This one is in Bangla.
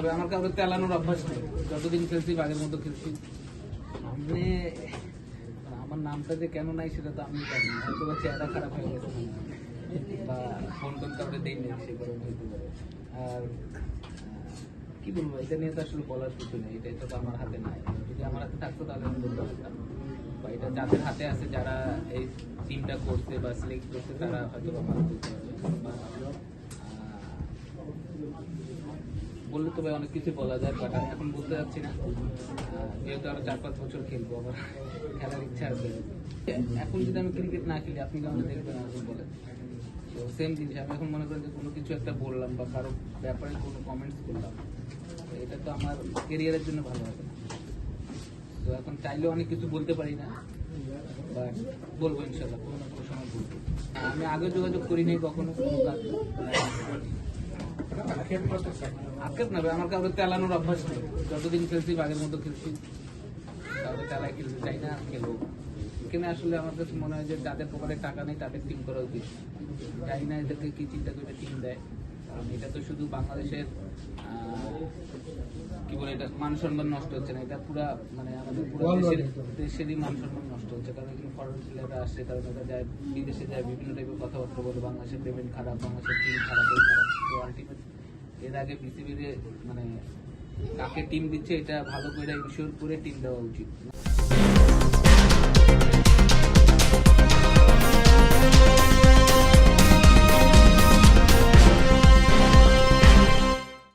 হবে, আমার কাউকে তেলানোর অভ্যাস নেই। যতদিন খেলছি বাঘের মতো খেলছি। সামনে আমার নামটা যে কেন নাই সেটা তো আমি জানি না, হয়তো চেহারা খারাপ হয়ে গেছে বা ফোন টোন কাউকে দেই নেই, সে কারণে হইতে পারে। আর কি বলবো, এটা নিয়ে তো আসলে বলার কিছু নেই, এটা তো আমার হাতে নাই। যদি আমার হাতে থাকতো তাহলে আমি বলতে পারতাম, বা এটা যাদের হাতে আছে, যারা এই টিমটা করছে বা সিলেক্ট করছে, তারা হয়তো আমার বলতে পারবে। বললে তো ভাই অনেক কিছু বলা যায়, বাট আমি এখন বলতে যাচ্ছি না, যেহেতু আরো 4-5 বছর খেলবো, আমার খেলার ইচ্ছা আছে। এখন যদি আমি ক্রিকেট না খেলি, আপনি কেমন দেখবেন এখন বলেন? তো সেম জিনিস, আমি এখন মনে করেন যে কোনো কিছু একটা বললাম বা কারো ব্যাপারে কোনো কমেন্টস করলাম, এটা তো আমার কেরিয়ারের জন্য ভালো হবে না। তো এখন চাইলেও অনেক কিছু বলতে পারি না, বাট বলবো ইনশাল্লাহ, কোনো না কোনো সময় বলবো। আমি আগে যোগাযোগ করিনি কখনো কোনো কাজ, আক্ষেপ না ভাই, আমার কাউকে তেলানোর অভ্যাস নেই। যতদিন খেলছি বাঘের মতো খেলছি, কাউকে তেলায় খেলতে চাই না, খেলবো। এখানে আসলে আমার কাছে মনে হয় যে যাদের পকেটে টাকা নেই তাদের টিম করা উচিত। জানি না এদেরকে কি চিন্তা করে টিম দেয়, কারণ এটা তো শুধু বাংলাদেশের কি বলে, এটা মান সম্মান নষ্ট হচ্ছে না, এটা পুরা মানে আমাদের পুরো দেশেরই মান সম্মান নষ্ট হচ্ছে। কারণ এখানে ফরেন প্লেয়াররা আসছে, তারা দেখা যায় বিদেশে যায়, বিভিন্ন টাইপের কথাবার্তা বলে, বাংলাদেশের পেমেন্ট খারাপ, বাংলাদেশের টিম খারাপ, এই খারাপ। তো আলটিমেট এর আগে বিসিবির মানে কাকে টিম দিচ্ছে এটা ভালো করে ইনশিওর করে টিম দেওয়া উচিত।